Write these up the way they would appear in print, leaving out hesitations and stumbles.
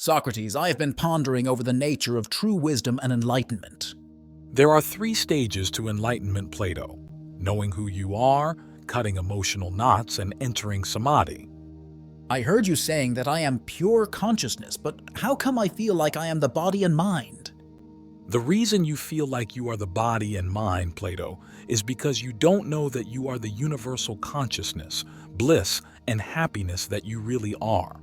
Socrates, I have been pondering over the nature of true wisdom and enlightenment. There are 3 stages to enlightenment, Plato: knowing who you are, cutting emotional knots, and entering samadhi. I heard you saying that I am pure consciousness, but how come I feel like I am the body and mind? The reason you feel like you are the body and mind, Plato, is because you don't know that you are the universal consciousness, bliss, and happiness that you really are.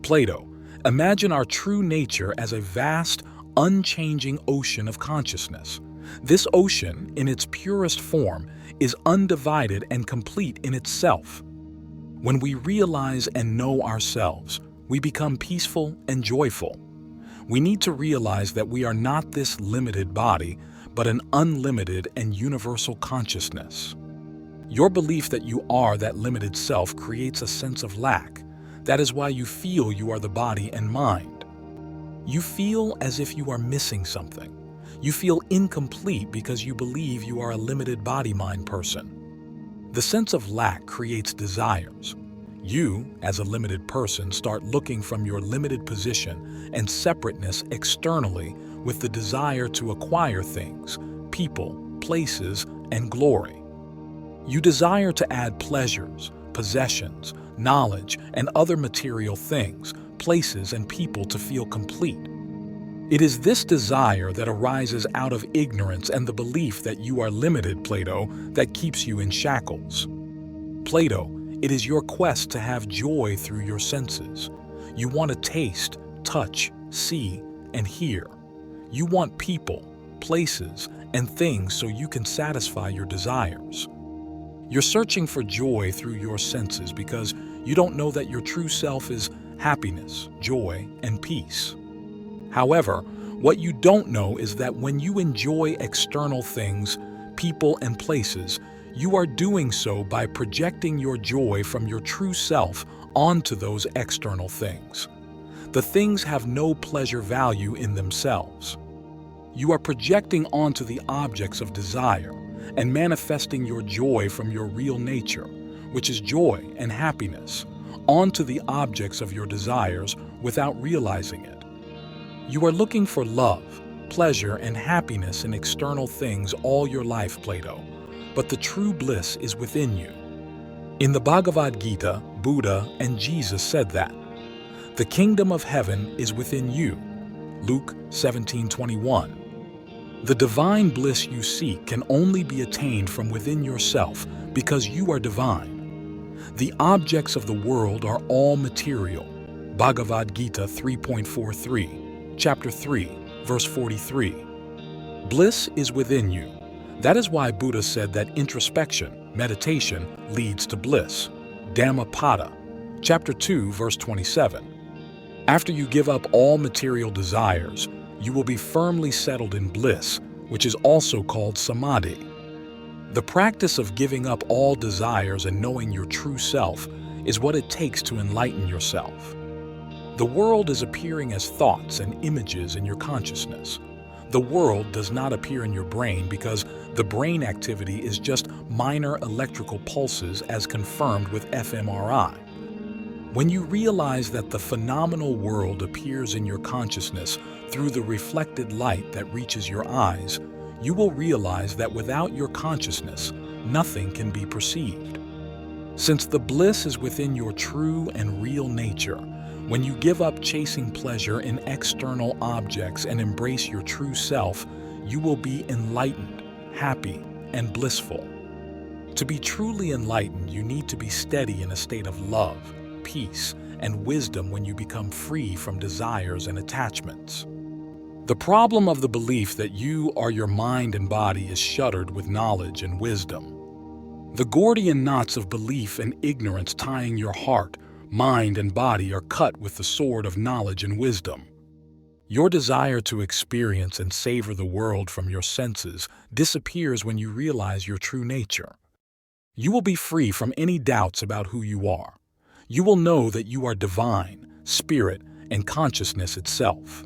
Plato, imagine our true nature as a vast, unchanging ocean of consciousness. This ocean, in its purest form, is undivided and complete in itself. When we realize and know ourselves, we become peaceful and joyful. We need to realize that we are not this limited body, but an unlimited and universal consciousness. Your belief that you are that limited self creates a sense of lack. That is why you feel you are the body and mind. You feel as if you are missing something. You feel incomplete because you believe you are a limited body-mind person. The sense of lack creates desires. You, as a limited person, start looking from your limited position and separateness externally with the desire to acquire things, people, places, and glory. You desire to add pleasures, possessions, knowledge, and other material things, places, and people to feel complete. It is this desire that arises out of ignorance and the belief that you are limited, Plato, that keeps you in shackles. Plato, it is your quest to have joy through your senses. You want to taste, touch, see, and hear. You want people, places, and things so you can satisfy your desires. You're searching for joy through your senses because you don't know that your true self is happiness, joy, and peace. However, what you don't know is that when you enjoy external things, people, and places, you are doing so by projecting your joy from your true self onto those external things. The things have no pleasure value in themselves. You are projecting onto the objects of desire and manifesting your joy from your real nature, which is joy and happiness, onto the objects of your desires without realizing it. You are looking for love, pleasure, and happiness in external things all your life, Plato, but the true bliss is within you. In the Bhagavad Gita, Buddha and Jesus said that the kingdom of heaven is within you, Luke 17:21. The divine bliss you seek can only be attained from within yourself because you are divine. The objects of the world are all material. Bhagavad Gita 3.43, Chapter 3, verse 43. Bliss is within you. That is why Buddha said that introspection, meditation, leads to bliss. Dhammapada, Chapter 2, verse 27. After you give up all material desires, you will be firmly settled in bliss, which is also called samadhi. The practice of giving up all desires and knowing your true self is what it takes to enlighten yourself. The world is appearing as thoughts and images in your consciousness. The world does not appear in your brain because the brain activity is just minor electrical pulses as confirmed with fMRI. When you realize that the phenomenal world appears in your consciousness through the reflected light that reaches your eyes, you will realize that without your consciousness, nothing can be perceived. Since the bliss is within your true and real nature, when you give up chasing pleasure in external objects and embrace your true self, you will be enlightened, happy, and blissful. To be truly enlightened, you need to be steady in a state of love, peace, and wisdom when you become free from desires and attachments. The problem of the belief that you are your mind and body is shuttered with knowledge and wisdom. The Gordian knots of belief and ignorance tying your heart, mind, and body are cut with the sword of knowledge and wisdom. Your desire to experience and savor the world from your senses disappears when you realize your true nature. You will be free from any doubts about who you are. You will know that you are divine, spirit, and consciousness itself.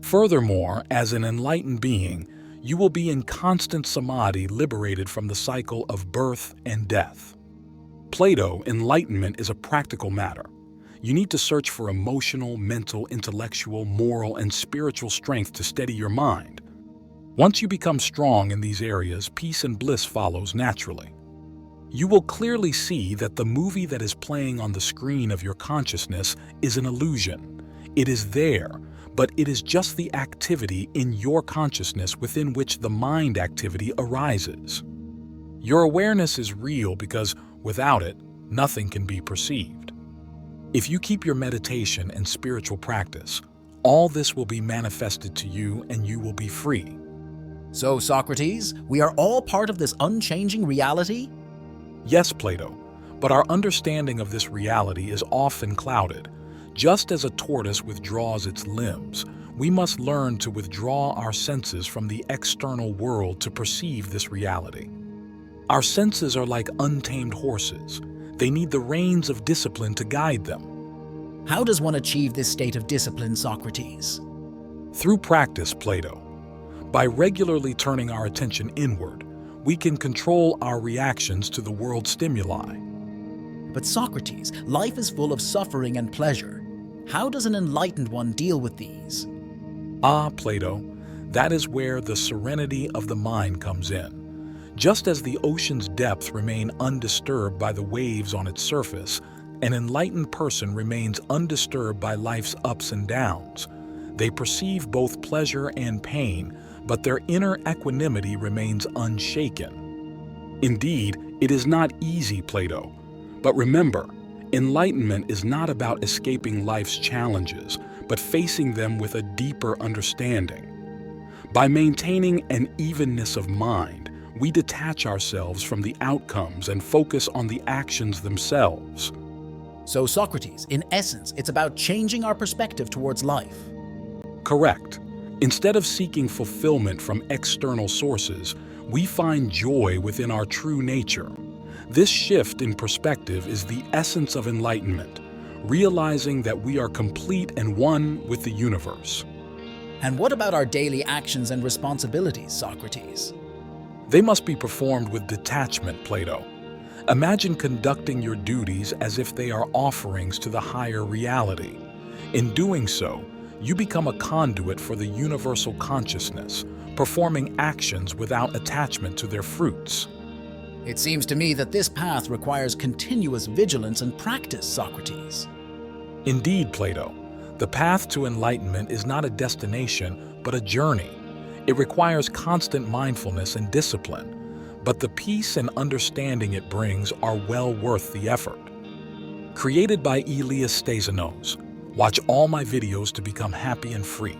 Furthermore, as an enlightened being, you will be in constant samadhi, liberated from the cycle of birth and death. Plato, enlightenment is a practical matter. You need to search for emotional, mental, intellectual, moral, and spiritual strength to steady your mind. Once you become strong in these areas, peace and bliss follows naturally. You will clearly see that the movie that is playing on the screen of your consciousness is an illusion. It is there, but it is just the activity in your consciousness within which the mind activity arises. Your awareness is real because without it, nothing can be perceived. If you keep your meditation and spiritual practice, all this will be manifested to you and you will be free. So, Socrates, we are all part of this unchanging reality? Yes, Plato, but our understanding of this reality is often clouded. Just as a tortoise withdraws its limbs, we must learn to withdraw our senses from the external world to perceive this reality. Our senses are like untamed horses. They need the reins of discipline to guide them. How does one achieve this state of discipline, Socrates? Through practice, Plato. By regularly turning our attention inward, we can control our reactions to the world's stimuli. But Socrates, life is full of suffering and pleasure. How does an enlightened one deal with these? Ah, Plato, that is where the serenity of the mind comes in. Just as the ocean's depths remain undisturbed by the waves on its surface, an enlightened person remains undisturbed by life's ups and downs. They perceive both pleasure and pain, but their inner equanimity remains unshaken. Indeed, it is not easy, Plato. But remember, enlightenment is not about escaping life's challenges, but facing them with a deeper understanding. By maintaining an evenness of mind, we detach ourselves from the outcomes and focus on the actions themselves. So, Socrates, in essence, it's about changing our perspective towards life. Correct. Instead of seeking fulfillment from external sources, we find joy within our true nature. This shift in perspective is the essence of enlightenment, realizing that we are complete and one with the universe. And what about our daily actions and responsibilities, Socrates? They must be performed with detachment, Plato. Imagine conducting your duties as if they are offerings to the higher reality. In doing so, you become a conduit for the universal consciousness, performing actions without attachment to their fruits. It seems to me that this path requires continuous vigilance and practice, Socrates. Indeed, Plato, the path to enlightenment is not a destination, but a journey. It requires constant mindfulness and discipline, but the peace and understanding it brings are well worth the effort. Created by Elias Staesinos, watch all my videos to become happy and free.